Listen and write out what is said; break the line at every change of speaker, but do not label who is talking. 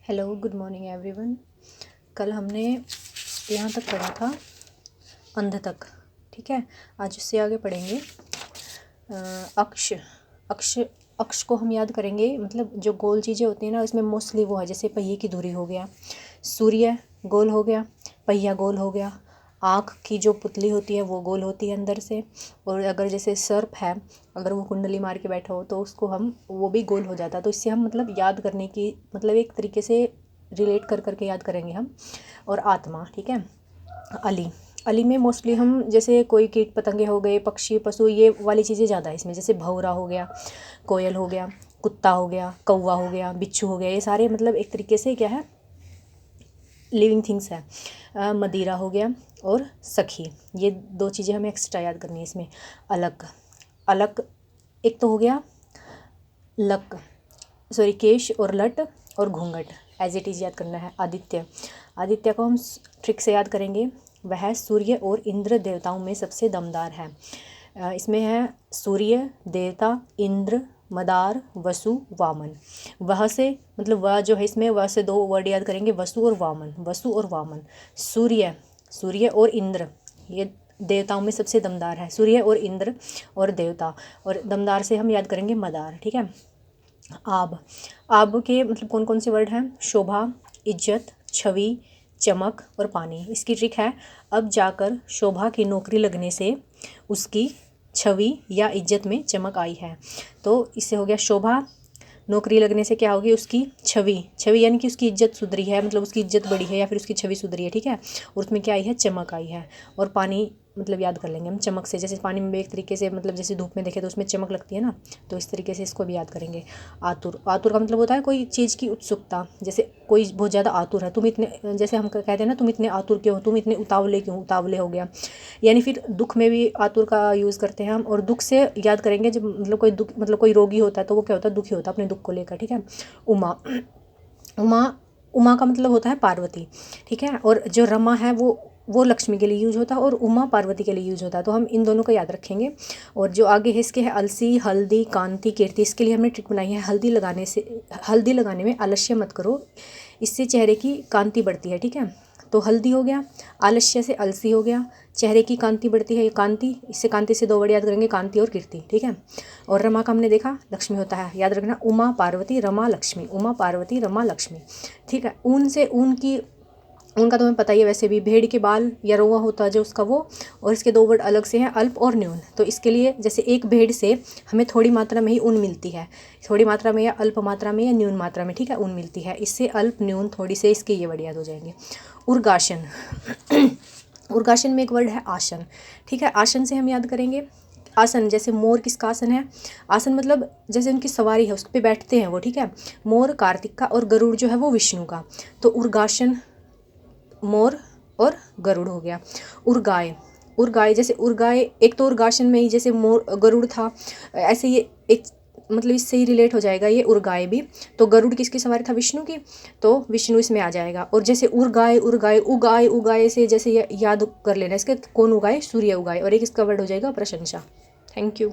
Hello, good morning everyone. कल हमने यहाँ तक पढ़ा था, अंध तक, ठीक है। आज उससे आगे पढ़ेंगे। अक्ष अक्ष अक्ष को हम याद करेंगे, मतलब जो गोल चीज़ें होती हैं ना, इसमें मोस्टली वो है, जैसे पहिए की धुरी हो गया, सूर्य गोल हो गया, पहिया गोल हो गया, आँख की जो पुतली होती है वो गोल होती है अंदर से, और अगर जैसे सर्प है, अगर वो कुंडली मार के बैठा हो तो उसको हम वो भी गोल हो जाता है। तो इससे हम मतलब याद करने की, मतलब एक तरीके से रिलेट कर करके याद करेंगे हम। और आत्मा, ठीक है। अली अली में मोस्टली हम जैसे कोई कीट पतंगे हो गए, पक्षी पशु, ये वाली चीज़ें ज़्यादा है इसमें, जैसे भौरा हो गया, कोयल हो गया, कुत्ता हो गया, कौवा हो गया, बिच्छू हो गया, ये सारे मतलब एक तरीके से क्या है, लिविंग थिंग्स है। मदिरा हो गया और सखी, ये दो चीज़ें हमें एक्स्ट्रा याद करनी है इसमें। अलग अलग एक तो हो गया लक, सॉरी, केश और लट और घूंघट, एज इट इज़ याद करना है। आदित्य आदित्य को हम ट्रिक से याद करेंगे, वह सूर्य और इंद्र देवताओं में सबसे दमदार है। इसमें है सूर्य देवता, इंद्र, मदार, वसु, वामन। वह से मतलब वह जो है, इसमें वह से दो वर्ड याद करेंगे, वसु और वामन। वसु और वामन, सूर्य और इंद्र, ये देवताओं में सबसे दमदार है। सूर्य और इंद्र और देवता, और दमदार से हम याद करेंगे मदार, ठीक है। आब के मतलब कौन कौन से वर्ड हैं? शोभा, इज्जत, छवि, चमक और पानी। इसकी ट्रिक है, अब जाकर शोभा की नौकरी लगने से उसकी छवि या इज्जत में चमक आई है। तो इससे हो गया शोभा, नौकरी लगने से क्या होगी, उसकी छवि यानी कि उसकी इज्जत सुधरी है, मतलब उसकी इज्जत बढ़ी है या फिर उसकी छवि सुधरी है, ठीक है। और उसमें क्या आई है, चमक आई है। और पानी मतलब याद कर लेंगे हम चमक से, जैसे पानी में एक तरीके से मतलब जैसे धूप में देखे तो उसमें चमक लगती है ना, तो इस तरीके से इसको भी याद करेंगे। आतुर का मतलब होता है कोई चीज़ की उत्सुकता, जैसे कोई बहुत ज़्यादा आतुर है, तुम इतने, जैसे हम कहते हैं ना, तुम इतने आतुर क्यों हो, तुम इतने उतावले क्यों, उतावले हो गया। यानी फिर दुख में भी आतुर का यूज़ करते हैं हम। और दुख से याद करेंगे जब मतलब कोई दुख, मतलब कोई रोगी होता है तो वो क्या होता है, दुखी होता है अपने दुख को लेकर, ठीक है। उमा उमा उमा का मतलब होता है पार्वती, ठीक है। और जो रमा है वो लक्ष्मी के लिए यूज होता है, और उमा पार्वती के लिए यूज होता है। तो हम इन दोनों को याद रखेंगे। और जो आगे है इसके है अलसी, हल्दी, कांति, कीर्ति। इसके लिए हमने ट्रिक बनाई है, हल्दी लगाने में आलस्य मत करो, इससे चेहरे की कांति बढ़ती है, ठीक है। तो हल्दी हो गया, आलस्य से अलसी हो गया, चेहरे की कांति बढ़ती है, ये कांति, इससे कांति से दो वर्ड याद करेंगे, कांति और कीर्ति, ठीक है। और रमा का हमने देखा लक्ष्मी होता है, याद रखना, उमा पार्वती रमा लक्ष्मी, उमा पार्वती रमा लक्ष्मी, ठीक है। ऊन से उनका तुम्हें पता ही है, वैसे भी भेड़ के बाल या रोआ होता है जो उसका वो। और इसके दो वर्ड अलग से हैं, अल्प और न्यून। तो इसके लिए जैसे एक भेड़ से हमें थोड़ी मात्रा में ही ऊन मिलती है, थोड़ी मात्रा में या अल्प मात्रा में या न्यून मात्रा में, ठीक है, ऊन मिलती है। इससे अल्प, न्यून, थोड़ी से, इसके ये वर्ड याद हो जाएंगे। उर्गासन उर्गासन में एक वर्ड है आसन, ठीक है। आसन से हम याद करेंगे आसन, जैसे मोर किसका आसन है, आसन मतलब जैसे उनकी सवारी है, उस पर बैठते हैं वो, ठीक है। मोर कार्तिक का और गरुड़ जो है वो विष्णु का। तो उर्गासन मोर और गरुड़ हो गया। उर्गाए जैसे उर्गाए, एक तो उर्गासन में ही जैसे मोर गरुड़ था, ऐसे ये एक मतलब इससे ही रिलेट हो जाएगा ये उर्गाए भी। तो गरुड़ किसकी सवारी था, विष्णु की, तो विष्णु इसमें आ जाएगा। और जैसे उर्गाए उगाए से जैसे ये याद कर लेना, इसके कौन उगाए, सूर्य उगाए। और एक इसका वर्ड हो जाएगा प्रशंसा। Thank you.